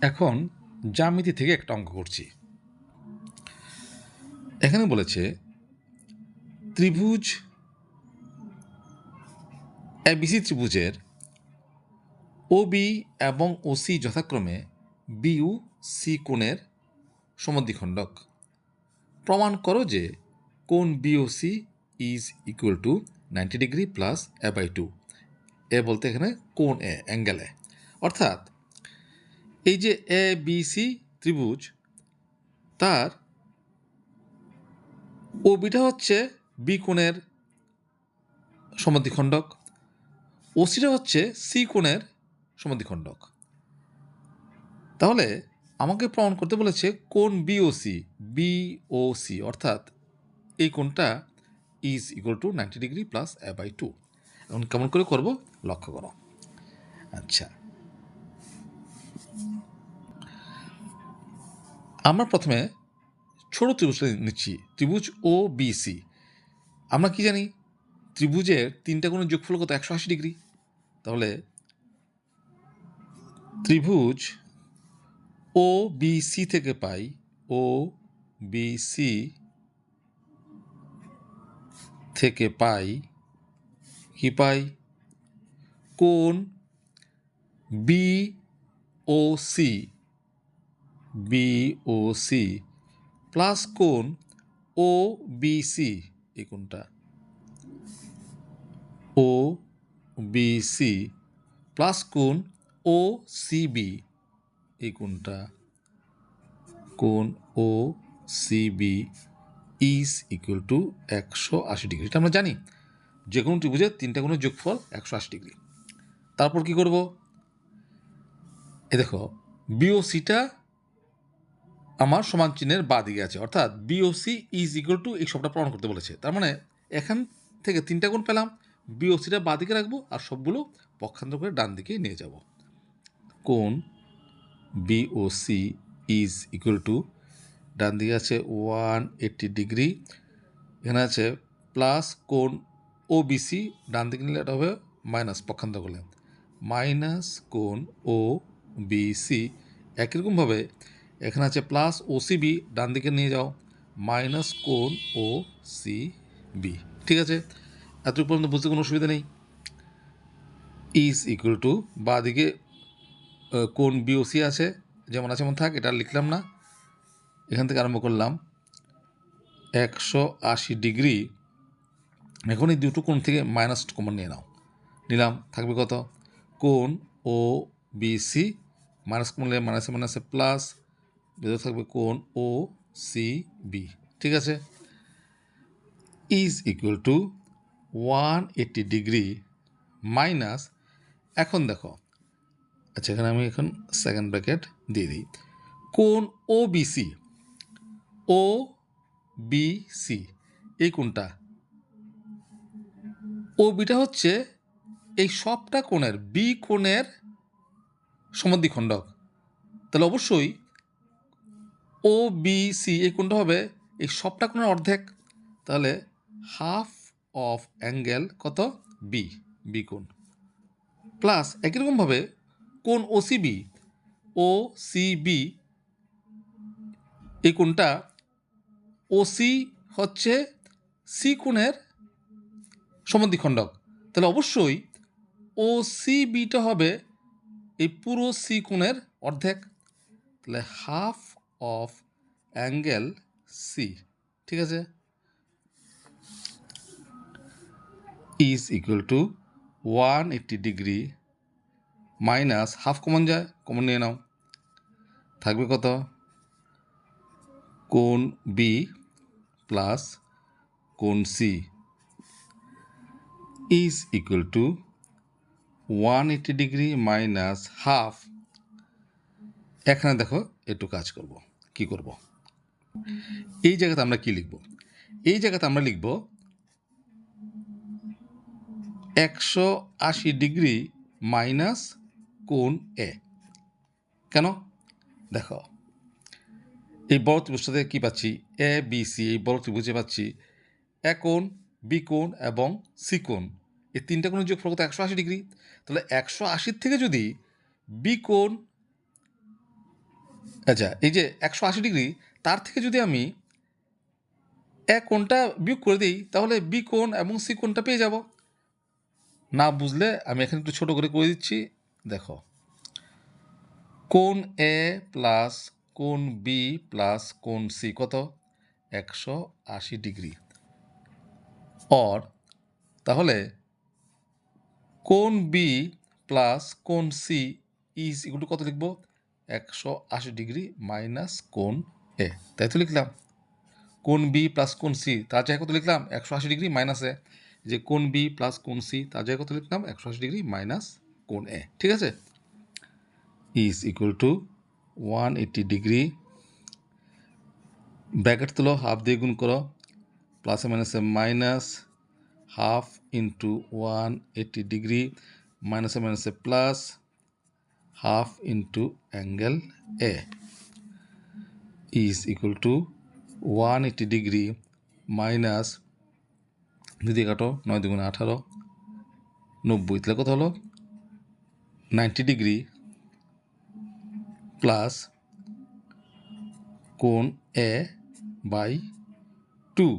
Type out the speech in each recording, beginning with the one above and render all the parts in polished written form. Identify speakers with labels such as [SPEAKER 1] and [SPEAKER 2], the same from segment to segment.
[SPEAKER 1] এখন জ্যামিতি থেকে একটা অঙ্ক করছি। এখানে বলেছে ত্রিভুজ এবিসি ত্রিভুজের ওবি এবং ওসি যথাক্রমে বিইউ সি কোণের সমদ্বিখণ্ডক। প্রমাণ করো যে কোণ BOC is equal to 90 degree plus a/2। এ বলতে এখানে কোণ এ, অ্যাঙ্গেল এ, অর্থাৎ এই যে এ বি সি ত্রিভুজ, তার ওবিটা হচ্ছে বি কোণের সমদ্বিখণ্ডক, ওসিটা হচ্ছে সি কোণের সমদ্বিখণ্ডক। তাহলে আমাকে প্রমাণ করতে বলেছে কোণ বিওসি অর্থাৎ এই কোণটা is equal to 90 degree plus a/2। এখন কেমন করে করব লক্ষ্য করো। আচ্ছা, আমরা প্রথমে ছোট ত্রিভুজটা নিচ্ছি, ত্রিভুজ ও বিসি। আমরা কি জানি ত্রিভুজের তিনটা কোণের যোগফল কত? 180 ডিগ্রি। তাহলে ত্রিভুজ ও বিসি থেকে পাই, ও বিসি থেকে পাই কি পাই? কোণ বিওসি প্লাস কোণ ও বিসি, এই কোণটা ও বিসি প্লাস কোণ ও সিবি, এই কোণটা কোণ ও CB is equal to 180 degree. এটা আমরা জানি যে কোনো ত্রিভুজের তিনটা কোণের যোগফল 180 ডিগ্রি। তারপর কি করব? এ দেখো বিওসিটা আমার সমান চিহ্নের বাঁ দিকে আছে, অর্থাৎ বিওসি ইজ ইকুয়াল টু এই সবটা প্রমাণ করতে বলেছে। তার মানে এখান থেকে তিনটা কোণ পেলাম, বিওসিটা বাঁ দিকে রাখবো আর সবগুলো পক্ষান্তর করে ডান দিকে নিয়ে যাব। কোণ বিওসি ইজ ইকুয়াল টু, ডান দিকে আছে 180 ডিগ্রি, এখানে আছে প্লাস কোণ ওবিসি, ডান দিকে নিলে এটা হবে মাইনাস, পক্ষান্তর করলে মাইনাস কোণ ও বিসি। একই রকমভাবে এখানে আছে প্লাস ওসিবি, ডান দিকে নিয়ে যাও মাইনাস কোণ ও সিবি। ঠিক আছে, এতটুকু পর্যন্ত বুঝতে কোনো অসুবিধা নেই। ইজ ইকুয়াল টু বাঁ দিকে কোণ বিওসি আছে, যেমন আছে যেমন থাক, এটা লিখলাম না। এখান থেকে আরম্ভ করলাম 180 ডিগ্রি। এখন এই দুটো কোণ থেকে মাইনাস কমন নিয়ে নাও, নিলাম, থাকবে কত? কোণ ও বিসি মাইনাস কমন নিলে মাইনাসে মাইনাসে প্লাস, ভেতরে থাকবে কোণ ও সি বি। ঠিক আছে, is equal to 180 degree minus, এখন দেখো, আচ্ছা এখানে আমি এখন সেকেন্ড ব্র্যাকেট দিয়ে দিই, কোণ ও বিসি এই কোণটা, ও বিটা হচ্ছে এই সবটা কোণের বি কোণের সমদ্বিখণ্ডক। তাহলে অবশ্যই ও বিসি এই কোণটা হবে এই সবটা কোণের অর্ধেক। তাহলে হাফ অফ অ্যাঙ্গেল কত? বি কোণ, প্লাস একই রকমভাবে কোণ ওসিবি এই কোণটা, ওসি হচ্ছে সি কোণের সমদ্বিখণ্ডক। তাহলে অবশ্যই ও সি বিটা হবে এই পুরো সি কোণের অর্ধেক। তাহলে হাফ অফ অ্যাঙ্গেল সি। ঠিক আছে, is equal to 180 degree minus half common যায়, কমন নিয়ে নাও, থাকবে কত? কোণ বি প্লাস কোণ C is equal to 180 degree minus half. এখানে দেখো একটু কাজ করব, কি করব? এই জায়গাতে আমরা কি লিখব? এই জায়গাতে আমরা লিখব 180 ডিগ্রি মাইনাস কোণ এ। কেন? দেখো এই বড় ত্রিভুজটাতে কী পাচ্ছি? এ বি সি, এই বড় ত্রিভুজে পাচ্ছি এ কোণ, বি কোণ এবং সি কোণ, এই তিনটা কোণের যোগফল কত? 180 ডিগ্রি। তাহলে 180 থেকে যদি বি কোণ আচ্ছা, এই যে 180 ডিগ্রি, তার থেকে যদি আমি এ কোণটা বিয়োগ করে দিই, তাহলে বি কোণ এবং সি কোণটা পেয়ে যাব। না বুঝলে আমি এখানে একটু ছোট করে দিচ্ছি। দেখো, কোণ এ প্লাস কোণ বি প্লাস কোণ সি কত? 180 ডিগ্রি। অর তাহলে কোণ বি প্লাস কোণ সি ইজ ইকুয়াল টু কত লিখব? 180 ডিগ্রি মাইনাস কোণ এ, তাই তো লিখলাম। কোণ বি প্লাস কোণ সি তার জায়গায় কত লিখলাম? 180 ডিগ্রি মাইনাস এ। যে কোণ বি প্লাস কোণ সি তার জায়গায় কত লিখলাম? 180 ডিগ্রি মাইনাস কোণ এ, ঠিক আছে? Is equal to 180 degree, bracket তুলো, হাফ দিয়ে গুণ করো, প্লাসে মাইনাসে মাইনাস হাফ ইন্টু 180 ডিগ্রি, মাইনাসে মাইনাসে plus half into angle A is equal to 180 degree minus, যদি কাটো 9 দুগুণে 18, 90, তাহলে কত হলো? 90 ডিগ্রি প্লাস কোণ A by 2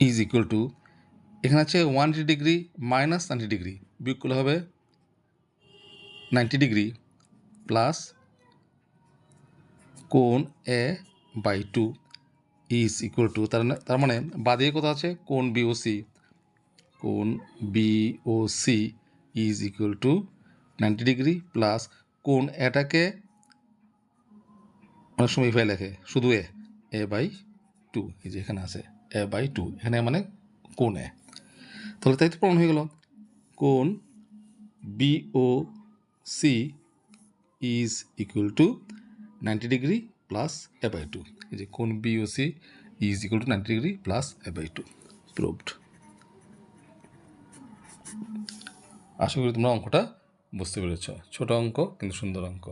[SPEAKER 1] is equal two, এখানে আছে 180 ডিগ্রি মাইনাস 90 ডিগ্রি, বিয়োগ করলে হবে 90 ডিগ্রি প্লাস কোণ A by 2 is equal to, তার মানে বাদে কত আছে? কোণ বি ও সি, কোণ B O C is equal to 90 degree plus কোণ এটাকে অনেক সময় ইফাই লেখে শুধু এ বাই 2, এই যে এখানে আছে এ বাই 2, এখানে মানে কোণ এ। তাহলে তাই তো প্রমাণ হয়ে গেল, কোণ B O C is equal to 90 degree plus A by 2, এই যে কোণ B O C is equal to 90 degree plus A by 2, proved. আশা করি তোমরা অঙ্কটা বুঝতে পেরেছ। ছোট অঙ্ক কিন্তু সুন্দর অঙ্ক।